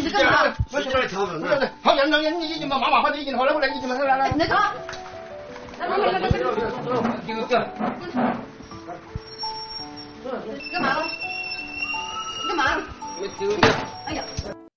你干嘛？我是来调整的。好，你马上已经好了，我来，你来。你走。来。这个哥。干嘛？干嘛？哎呀。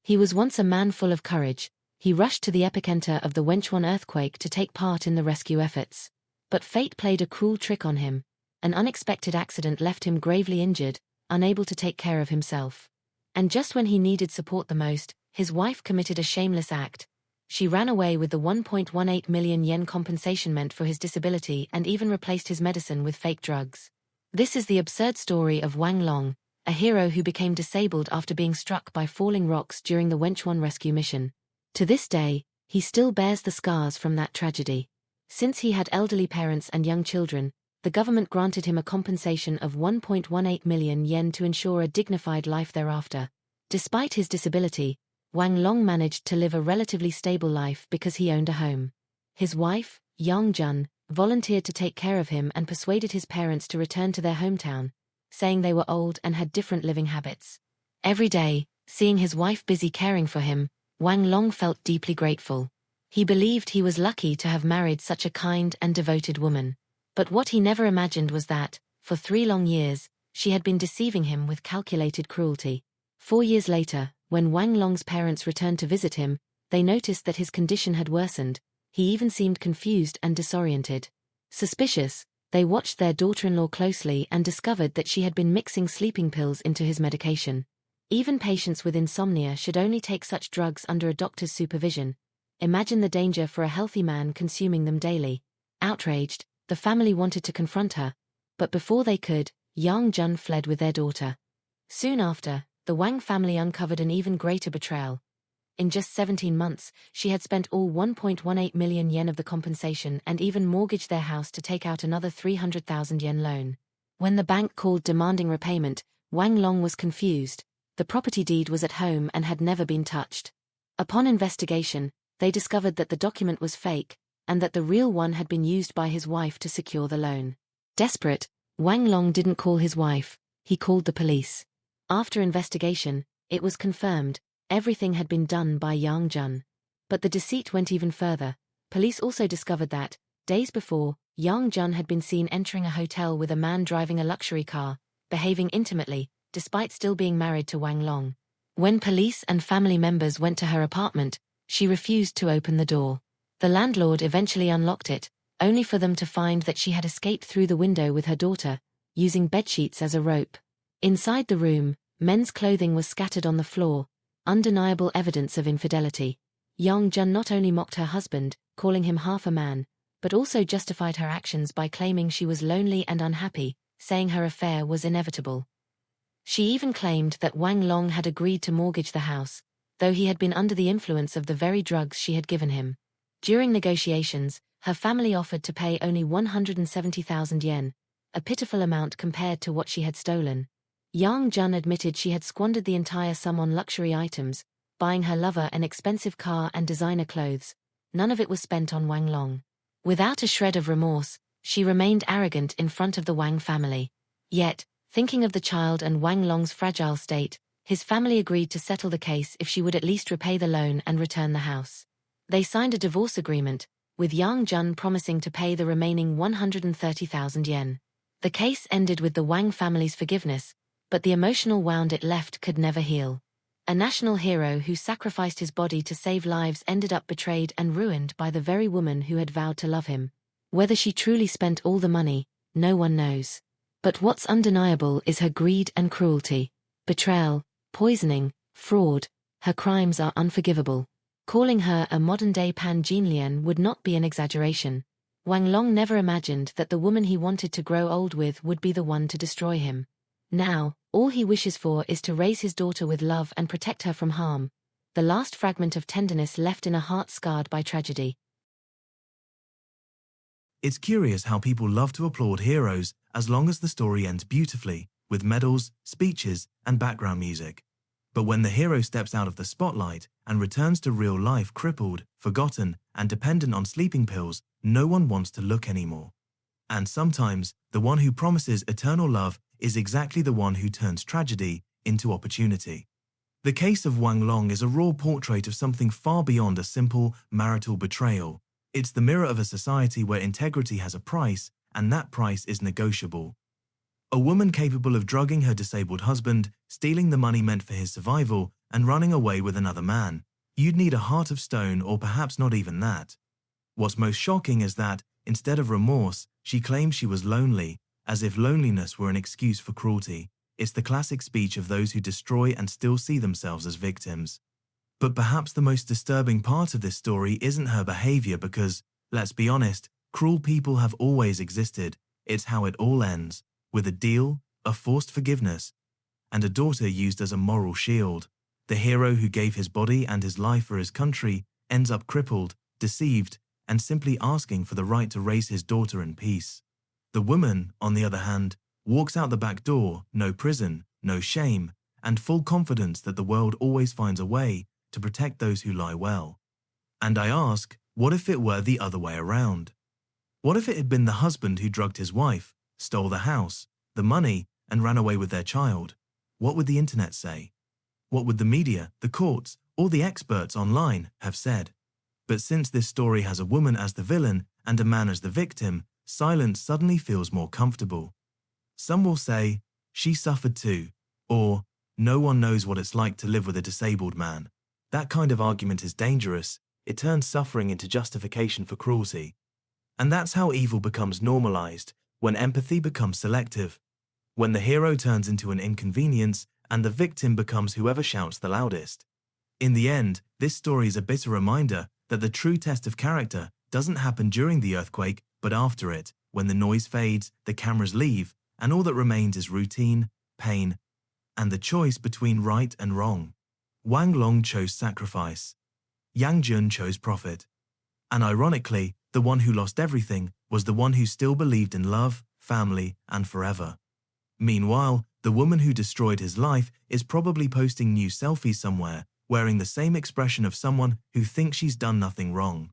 He was once a man full of courage. He rushed to the epicenter of the Wenchuan earthquake to take part in the rescue efforts. But fate played a cruel trick on him. An unexpected accident left him gravely injured, unable to take care of himself. And just when he needed support the most, his wife committed a shameless act. She ran away with the 1.18 million yen compensation meant for his disability and even replaced his medicine with fake drugs. This is the absurd story of Wang Long, a hero who became disabled after being struck by falling rocks during the Wenchuan rescue mission. To this day, he still bears the scars from that tragedy. Since he had elderly parents and young children, the government granted him a compensation of 1.18 million yen to ensure a dignified life thereafter. Despite his disability, Wang Long managed to live a relatively stable life because he owned a home. His wife, Yang Jun, volunteered to take care of him and persuaded his parents to return to their hometown, saying they were old and had different living habits. Every day, seeing his wife busy caring for him, Wang Long felt deeply grateful. He believed he was lucky to have married such a kind and devoted woman. But what he never imagined was that, for 3 long years, she had been deceiving him with calculated cruelty. 4 years later, when Wang Long's parents returned to visit him, they noticed that his condition had worsened. He even seemed confused and disoriented. Suspicious, they watched their daughter-in-law closely and discovered that she had been mixing sleeping pills into his medication. Even patients with insomnia should only take such drugs under a doctor's supervision. Imagine the danger for a healthy man consuming them daily. Outraged, the family wanted to confront her, but before they could, Yang Jun fled with their daughter. Soon after, the Wang family uncovered an even greater betrayal. In just 17 months, she had spent all 1.18 million yen of the compensation and even mortgaged their house to take out another 300,000 yen loan. When the bank called demanding repayment, Wang Long was confused. The property deed was at home and had never been touched. Upon investigation, they discovered that the document was fake, and that the real one had been used by his wife to secure the loan. Desperate, Wang Long didn't call his wife, he called the police. After investigation, it was confirmed, everything had been done by Yang Jun. But the deceit went even further. Police also discovered that, days before, Yang Jun had been seen entering a hotel with a man driving a luxury car, behaving intimately, despite still being married to Wang Long. When police and family members went to her apartment, she refused to open the door. The landlord eventually unlocked it, only for them to find that she had escaped through the window with her daughter, using bedsheets as a rope. Inside the room, men's clothing was scattered on the floor, undeniable evidence of infidelity. Yang Jun not only mocked her husband, calling him half a man, but also justified her actions by claiming she was lonely and unhappy, saying her affair was inevitable. She even claimed that Wang Long had agreed to mortgage the house, though he had been under the influence of the very drugs she had given him. During negotiations, her family offered to pay only 170,000 yen, a pitiful amount compared to what she had stolen. Yang Jun admitted she had squandered the entire sum on luxury items, buying her lover an expensive car and designer clothes. None of it was spent on Wang Long. Without a shred of remorse, she remained arrogant in front of the Wang family. Yet, thinking of the child and Wang Long's fragile state, his family agreed to settle the case if she would at least repay the loan and return the house. They signed a divorce agreement, with Yang Jun promising to pay the remaining 130,000 yen. The case ended with the Wang family's forgiveness, but the emotional wound it left could never heal. A national hero who sacrificed his body to save lives ended up betrayed and ruined by the very woman who had vowed to love him. Whether she truly spent all the money, no one knows. But what's undeniable is her greed and cruelty. Betrayal, poisoning, fraud, her crimes are unforgivable. Calling her a modern-day Pan Jinlian would not be an exaggeration. Wang Long never imagined that the woman he wanted to grow old with would be the one to destroy him. Now, all he wishes for is to raise his daughter with love and protect her from harm, the last fragment of tenderness left in a heart scarred by tragedy. It's curious how people love to applaud heroes as long as the story ends beautifully, with medals, speeches, and background music. But when the hero steps out of the spotlight and returns to real life crippled, forgotten, and dependent on sleeping pills, no one wants to look anymore. And sometimes, the one who promises eternal love is exactly the one who turns tragedy into opportunity. The case of Wang Long is a raw portrait of something far beyond a simple marital betrayal. It's the mirror of a society where integrity has a price, and that price is negotiable. A woman capable of drugging her disabled husband, stealing the money meant for his survival, and running away with another man. You'd need a heart of stone, or perhaps not even that. What's most shocking is that, instead of remorse, she claims she was lonely, as if loneliness were an excuse for cruelty. It's the classic speech of those who destroy and still see themselves as victims. But perhaps the most disturbing part of this story isn't her behavior because, let's be honest, cruel people have always existed. It's how it all ends, with a deal, a forced forgiveness, and a daughter used as a moral shield. The hero who gave his body and his life for his country ends up crippled, deceived, and simply asking for the right to raise his daughter in peace. The woman, on the other hand, walks out the back door, no prison, no shame, and full confidence that the world always finds a way to protect those who lie well. And I ask, what if it were the other way around? What if it had been the husband who drugged his wife, stole the house, the money, and ran away with their child? What would the internet say? What would the media, the courts, or the experts online have said? But since this story has a woman as the villain and a man as the victim, silence suddenly feels more comfortable. Some will say, she suffered too, or no one knows what it's like to live with a disabled man. That kind of argument is dangerous. It turns suffering into justification for cruelty. And that's how evil becomes normalized, when empathy becomes selective, when the hero turns into an inconvenience and the victim becomes whoever shouts the loudest. In the end, this story is a bitter reminder that the true test of character doesn't happen during the earthquake, but after it, when the noise fades, the cameras leave, and all that remains is routine, pain, and the choice between right and wrong. Wang Long chose sacrifice. Yang Jun chose profit. And ironically, the one who lost everything was the one who still believed in love, family, and forever. Meanwhile, the woman who destroyed his life is probably posting new selfies somewhere, wearing the same expression of someone who thinks she's done nothing wrong.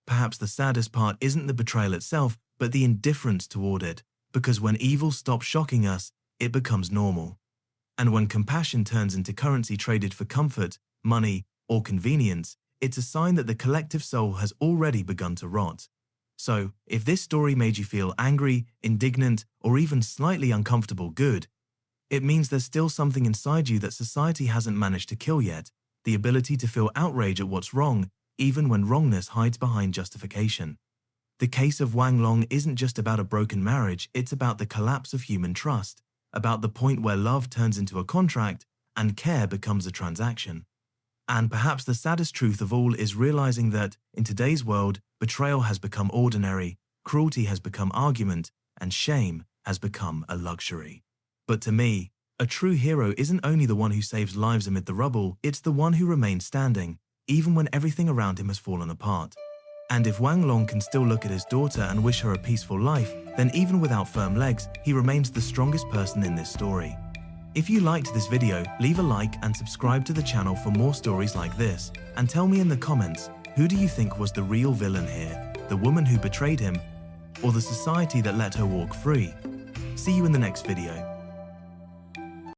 Perhaps the saddest part isn't the betrayal itself, but the indifference toward it, because when evil stops shocking us, it becomes normal. And when compassion turns into currency traded for comfort, money, or convenience, it's a sign that the collective soul has already begun to rot. So, if this story made you feel angry, indignant, or even slightly uncomfortable, good, it means there's still something inside you that society hasn't managed to kill yet, the ability to feel outrage at what's wrong, even when wrongness hides behind justification. The case of Wang Long isn't just about a broken marriage, it's about the collapse of human trust, about the point where love turns into a contract and care becomes a transaction. And perhaps the saddest truth of all is realizing that, in today's world, betrayal has become ordinary, cruelty has become argument, and shame has become a luxury. But to me, a true hero isn't only the one who saves lives amid the rubble, it's the one who remains standing, even when everything around him has fallen apart. And if Wang Long can still look at his daughter and wish her a peaceful life, then even without firm legs, he remains the strongest person in this story. If you liked this video, leave a like and subscribe to the channel for more stories like this, and tell me in the comments, who do you think was the real villain here? The woman who betrayed him, or the society that let her walk free? See you in the next video.